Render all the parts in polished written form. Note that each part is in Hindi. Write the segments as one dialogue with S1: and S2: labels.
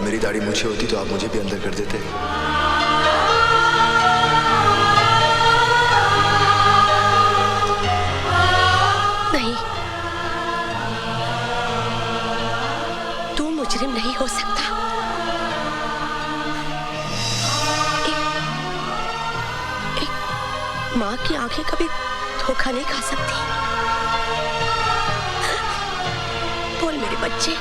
S1: मेरी दाढ़ी मूछे होती तो आप मुझे भी अंदर कर देते।
S2: नहीं, तू मुजरिम नहीं हो सकता। एक माँ की आंखें कभी धोखा नहीं खा सकती। बोल मेरे बच्चे,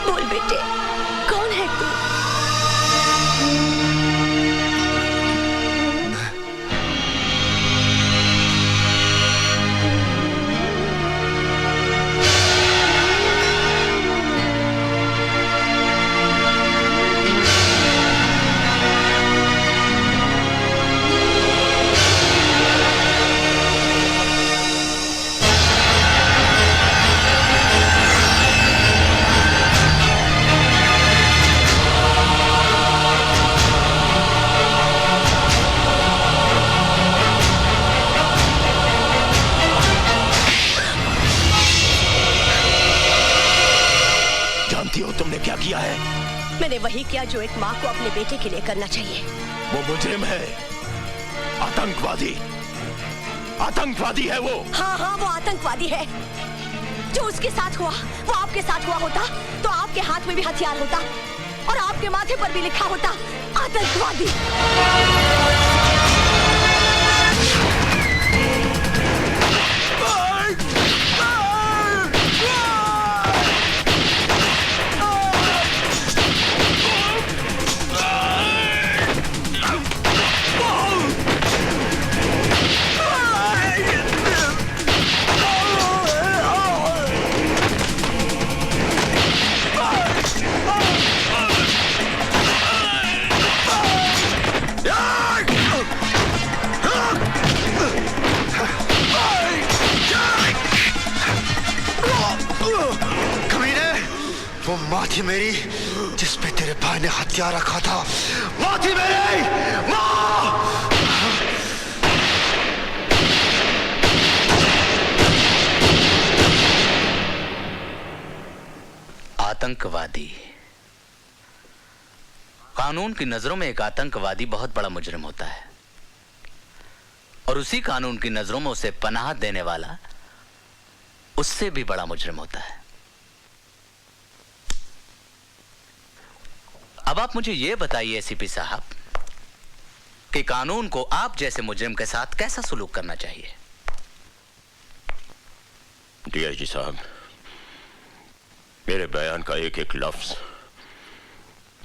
S2: बोल बेटे, कौन है तू? मैंने वही किया जो एक माँ को अपने बेटे के लिए करना चाहिए।
S3: वो मुजरिम है, आतंकवादी, आतंकवादी है वो।
S2: हाँ हाँ, वो आतंकवादी है। जो उसके साथ हुआ वो आपके साथ हुआ होता तो आपके हाथ में भी हथियार होता और आपके माथे पर भी लिखा होता आतंकवादी।
S1: वो माँ थी मेरी जिस पे तेरे भाई ने हथियार रखा था। माँ थी मेरी, माँ।
S4: आतंकवादी, कानून की नजरों में एक आतंकवादी बहुत बड़ा मुजरिम होता है और उसी कानून की नजरों में उसे पनाह देने वाला उससे भी बड़ा मुजरिम होता है। अब आप मुझे यह बताइए एसीपी साहब कि कानून को आप जैसे मुजरिम के साथ कैसा सलूक करना चाहिए?
S3: डीआईजी साहब, मेरे बयान का एक एक लफ्ज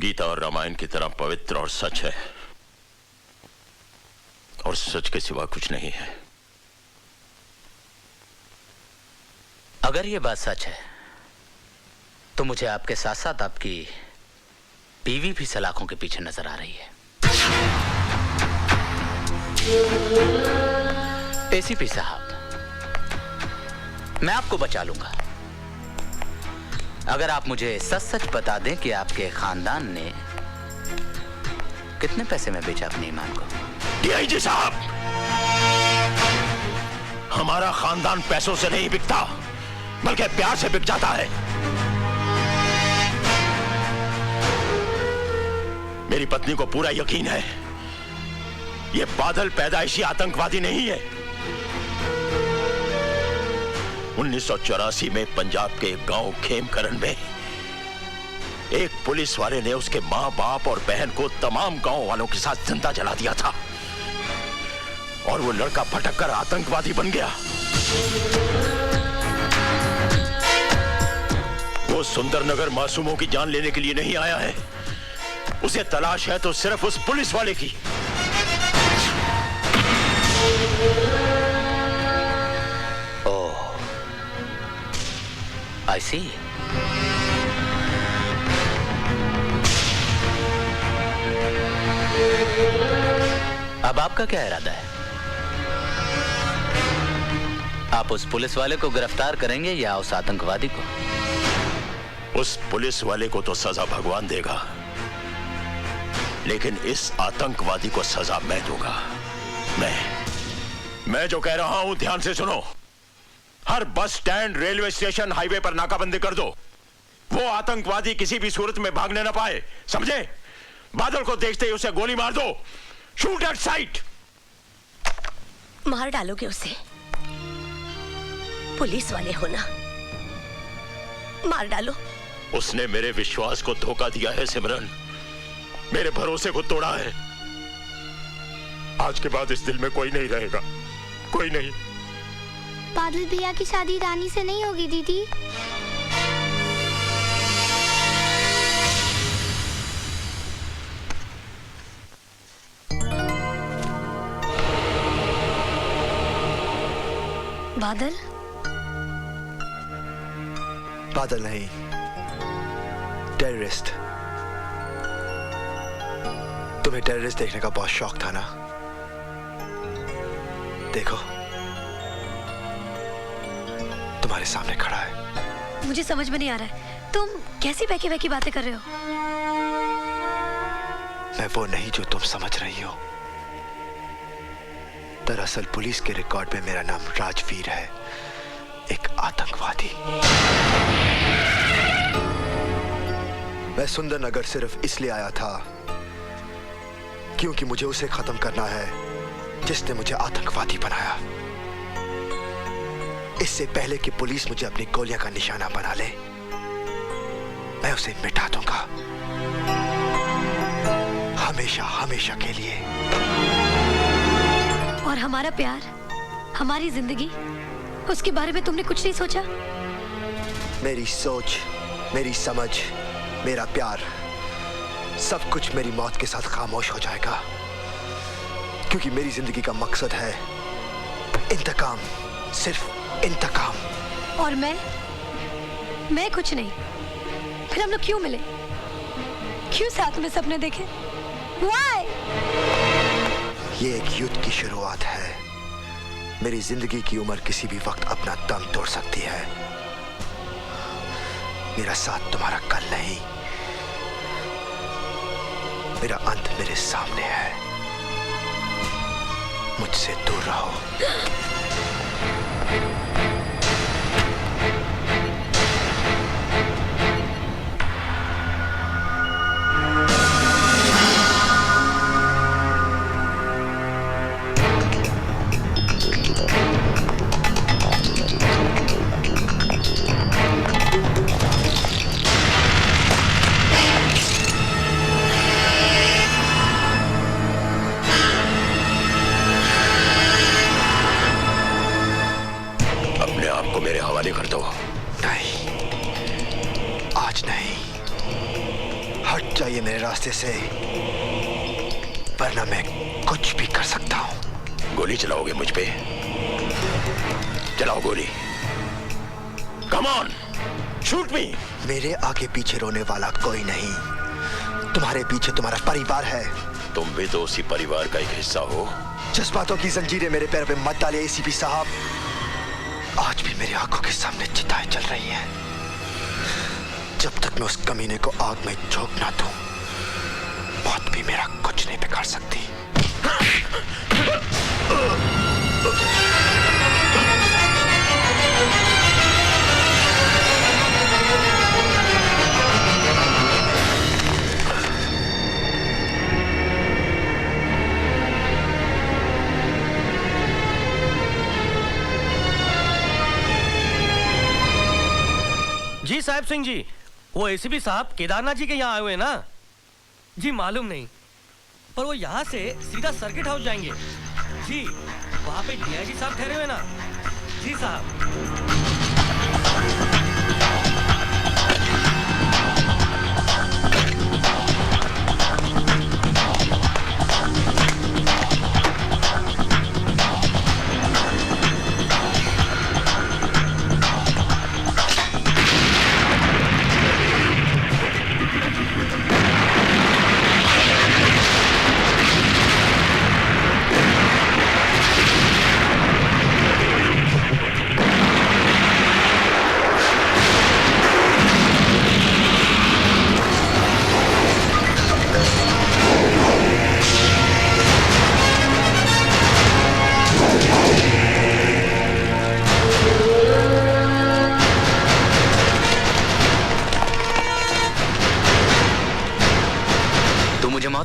S3: गीता और रामायण की तरह पवित्र और सच है और सच के सिवा कुछ नहीं है।
S4: अगर यह बात सच है तो मुझे आपके साथ साथ आपकी बीवी भी सलाखों के पीछे नजर आ रही है। एसीपी साहब, मैं आपको बचा लूंगा अगर आप मुझे सच सच बता दें कि आपके खानदान ने कितने पैसे में बेचा अपने ईमान को।
S3: डीआईजी साहब, हमारा खानदान पैसों से नहीं बिकता बल्कि प्यार से बिक जाता है। मेरी पत्नी को पूरा यकीन है ये बादल पैदाइशी आतंकवादी नहीं है। 1984 में पंजाब के एक गांव खेमकरण में एक पुलिस वाले ने उसके मां बाप और बहन को तमाम गांव वालों के साथ जिंदा जला दिया था और वो लड़का भटक कर आतंकवादी बन गया। वो सुंदरनगर मासूमों की जान लेने के लिए नहीं आया है, उसे तलाश है तो सिर्फ उस पुलिस वाले की।
S4: ओह, आई सी। अब आपका क्या इरादा है? आप उस पुलिस वाले को गिरफ्तार करेंगे या उस आतंकवादी को?
S3: उस पुलिस वाले को तो सजा भगवान देगा, लेकिन इस आतंकवादी को सजा मैं दूंगा। मैं जो कह रहा हूं ध्यान से सुनो। हर bus stand, railway station, highway पर नाकाबंदी कर दो। वो आतंकवादी किसी भी सूरत में भागने ना पाए, समझे? बादल को देखते ही उसे गोली मार दो। Shoot at site.
S2: मार डालोगे उसे? पुलिस वाले हो ना, मार डालो।
S3: उसने मेरे विश्वास को धोखा दिया है सिमरन, मेरे भरोसे को तोड़ा है। आज के बाद इस दिल में कोई नहीं रहेगा, कोई नहीं।
S5: बादल भैया की शादी रानी से नहीं होगी दीदी।
S2: बादल?
S1: बादल नहीं, टेररिस्ट। तुम्हें टेररिस्ट देखने का बहुत शौक था ना? देखो, तुम्हारे सामने खड़ा है।
S2: मुझे समझ में नहीं आ रहा है, तुम कैसी बहकी बहकी बातें कर रहे हो?
S1: मैं वो नहीं जो तुम समझ रही हो। दरअसल पुलिस के रिकॉर्ड में मेरा नाम राजवीर है, एक आतंकवादी। मैं सुंदरनगर सिर्फ इसलिए आया था क्योंकि मुझे उसे खत्म करना है जिसने मुझे आतंकवादी बनाया। इससे पहले कि पुलिस मुझे अपनी गोलियां का निशाना बना ले, मैं उसे मिटा दूंगा, हमेशा हमेशा के लिए।
S2: और हमारा प्यार, हमारी जिंदगी, उसके बारे में तुमने कुछ नहीं सोचा?
S1: मेरी सोच, मेरी समझ, मेरा प्यार, सब कुछ मेरी मौत के साथ खामोश हो जाएगा, क्योंकि मेरी जिंदगी का मकसद है इंतकाम, सिर्फ इंतकाम।
S2: और मैं कुछ नहीं। फिर हम लोग क्यों मिले? क्यों साथ में सपने देखे? Why?
S1: ये एक युद्ध की शुरुआत है। मेरी जिंदगी की उम्र किसी भी वक्त अपना दम तोड़ सकती है। मेरा साथ तुम्हारा कल नहीं, मेरा अंत मेरे सामने है। मुझसे दूर रहो।
S3: मेरे हवाले कर दो।
S1: नहीं, आज नहीं। हट जाइए मेरे रास्ते से, वरना मैं कुछ भी कर सकता हूं।
S3: गोली चलाओगे मुझ पे? चलाओ गोली। कम ऑन, शूट मी।
S1: मेरे आगे पीछे रोने वाला कोई नहीं। तुम्हारे पीछे तुम्हारा परिवार है।
S3: तुम भी तो उसी परिवार का एक हिस्सा हो।
S1: जज्बातों की जंजीरें मेरे पैर पे मत डालिए एसीपी साहब। आज भी मेरी आंखों के सामने चिताएं जल रही हैं। जब तक मैं उस कमीने को आग में झोंक ना दूं, मौत भी मेरा कुछ नहीं बिगाड़ सकती।
S6: जी साहब सिंह जी, वो एसीपी साहब केदारनाथ जी के यहाँ आए हुए हैं ना? जी मालूम नहीं, पर वो यहाँ से सीधा सर्किट हाउस जाएंगे। जी वहाँ पे डीआईजी साहब ठहरे हुए ना? जी साहब।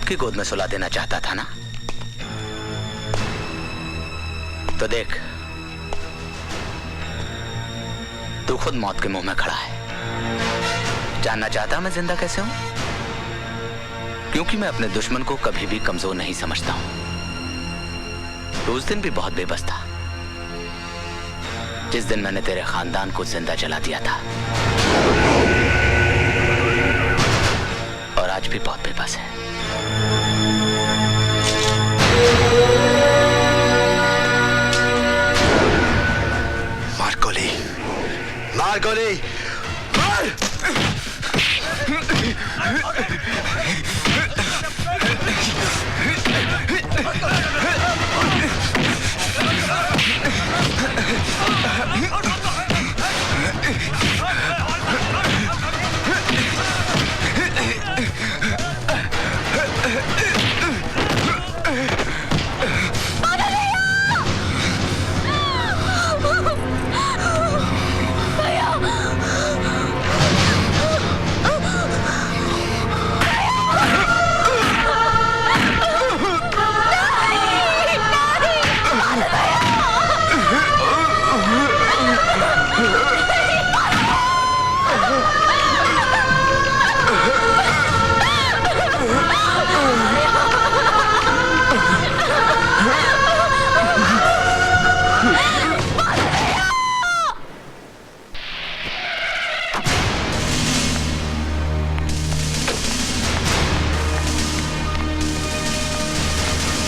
S4: की गोद में सुला देना चाहता था ना? तो देख, तू खुद मौत के मुंह में खड़ा है। जानना चाहता मैं जिंदा कैसे हूं? क्योंकि मैं अपने दुश्मन को कभी भी कमजोर नहीं समझता हूं। तो उस दिन भी बहुत बेबस था, जिस दिन मैंने तेरे खानदान को जिंदा जला दिया था, और आज भी बहुत बेबस है।
S1: मार गोली, मार गोली, मार!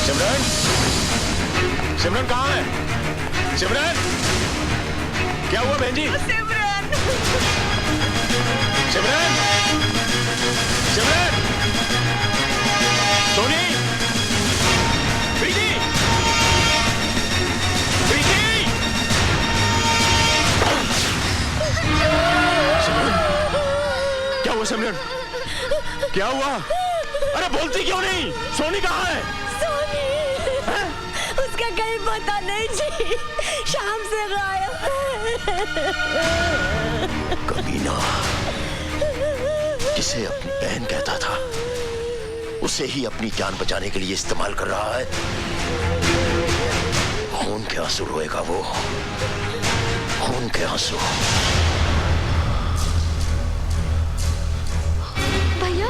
S3: सिमरन, सिमरन कहाँ है? सिमरन, क्या हुआ बहन जी?
S2: सिमरन,
S3: सिमरन, सिमरन, सोनी, प्रीति, प्रीति, सिमरन, क्या हुआ सिमरन? क्या हुआ? अरे बोलती क्यों नहीं? सोनी कहाँ है?
S2: उसका कहीं पता नहीं जी, शाम से गायब है।
S3: कमीना, जिसे अपनी बहन कहता था, उसे ही अपनी जान बचाने के लिए इस्तेमाल कर रहा है। खून के आंसू रोएगा वो, खून के आंसू।
S5: भैया,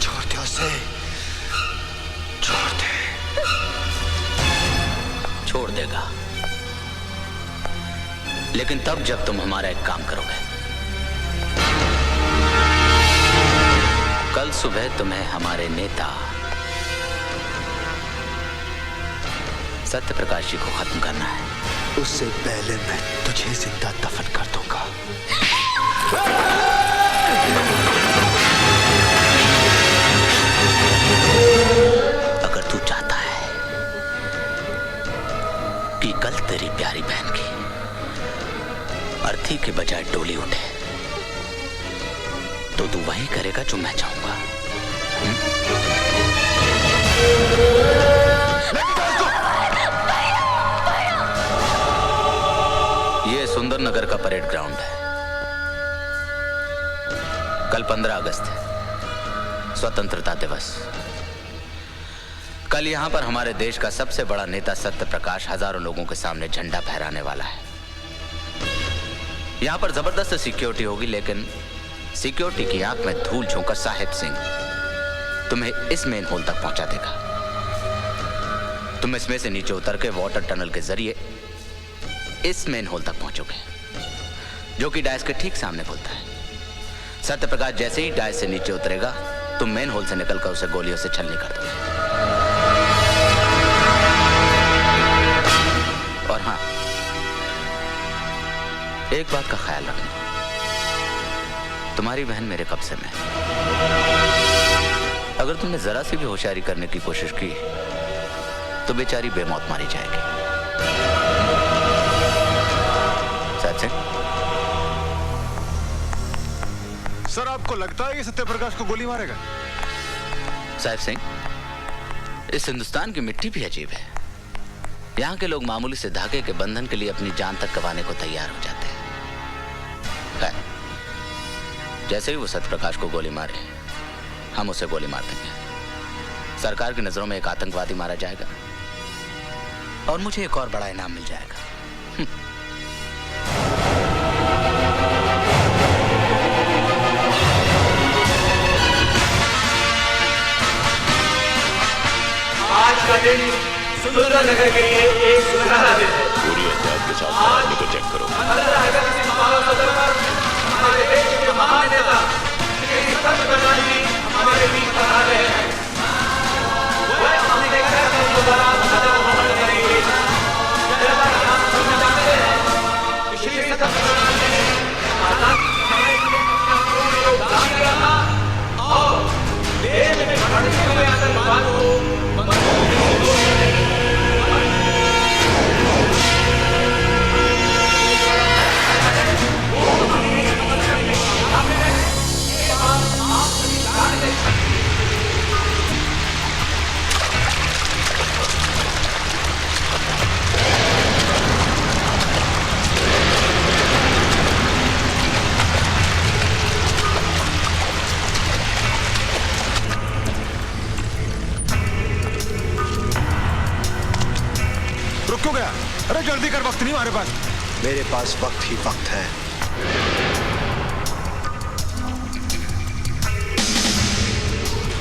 S1: छोड़ दे उसे, छोड़ दे।
S4: छोड़ देगा, लेकिन तब जब तुम हमारा एक काम करोगे। कल सुबह तुम्हें हमारे नेता सत्य प्रकाश जी को खत्म करना है।
S1: उससे पहले मैं तुझे जिंदा दफन कर दूंगा।
S4: अगर तू चाहता है कि कल तेरी प्यारी बहन की अर्थी के बजाय डोली उठे, तो तू वही करेगा जो मैं चाहूंगा। ये सुंदरनगर का परेड ग्राउंड है। कल 15 अगस्त है, स्वतंत्रता दिवस। कल यहां पर हमारे देश का सबसे बड़ा नेता सत्य प्रकाश हजारों लोगों के सामने झंडा फहराने वाला है। यहां पर जबरदस्त सिक्योरिटी होगी, लेकिन सिक्योरिटी की आंख में धूल झोंकर साहिब सिंह तुम्हें इस मेन होल तक पहुंचा देगा। तुम इसमें से नीचे उतर के वाटर टनल के जरिए इस मेन होल तक पहुंचोगे, जो कि डायस के ठीक सामने खुलता है। सत्य प्रकाश जैसे ही डायस से नीचे उतरेगा, तुम मेन होल से निकलकर उसे गोलियों से छलनी कर दोगे। और हां, एक बात का ख्याल रखना, तुम्हारी बहन मेरे कब्जे में है। अगर तुमने जरा सी भी होशियारी करने की कोशिश की तो बेचारी बेमौत मारी जाएगी। साहब सिंह,
S7: सर आपको लगता है कि सत्यप्रकाश को गोली मारेगा?
S4: साहब सिंह, इस हिंदुस्तान की मिट्टी भी अजीब है। यहाँ के लोग मामूली से धागे के बंधन के लिए अपनी जान तक गंवाने को तैयार हो जाते हैं। जैसे ही वो सत्यप्रकाश को गोली मारे, हम उसे गोली मार देंगे। सरकार की नजरों में एक आतंकवादी मारा जाएगा और मुझे एक और बड़ा इनाम मिल जाएगा।
S8: आज का दिन सुंदरनगर के लिए एक सुनहरा दिन है।
S3: पूरी एहतियात के साथ मामले को चेक करो।
S8: हमारे देश के महान नेता श्री सत्यप्रकाश जी हमारे बीच पधार रहे हैं। वह अपने कार्यक्रम के दौरान सदैव भ्रमण करेंगे। जैसा कि आप सभी जानते हैं कि श्री सत्यप्रकाश जी ने आजादी समय में अपना पूर्ण योगदान दिया था और देश में बढ़ते हुए आतंकवाद को
S7: रुक क्यों गया? अरे जल्दी कर, वक्त नहीं हमारे पास।
S1: मेरे पास वक्त ही वक्त है।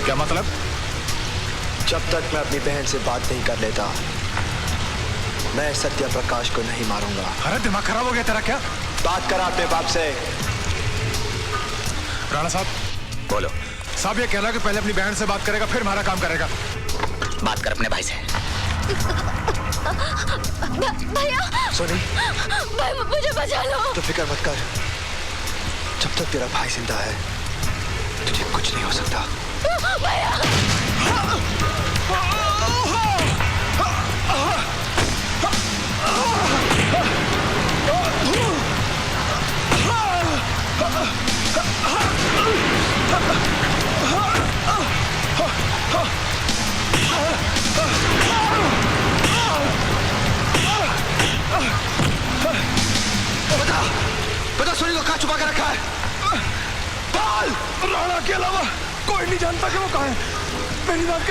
S7: क्या मतलब?
S1: जब तक मैं अपनी बहन से बात नहीं कर लेता, मैं सत्य प्रकाश को नहीं मारूंगा।
S7: अरे दिमाग खराब हो गया तेरा क्या?
S1: बात करा अपने बाप से।
S7: राणा साहब,
S4: बोलो।
S7: साहब ये कह रहा कि पहले अपनी बहन से बात करेगा फिर हमारा काम करेगा।
S4: बात कर अपने भाई से।
S2: भैया,
S1: सोनी,
S2: भाई मुझे बचा लो।
S1: तो फिक्र मत कर, जब तक तेरा भाई जिंदा है तुझे कुछ नहीं हो सकता।
S2: भैया,
S1: बता सोनी को कहाँ छुपा कर रखा है?
S7: राणा के अलावा कोई नहीं जानता कि वो कहाँ है। मेरी बात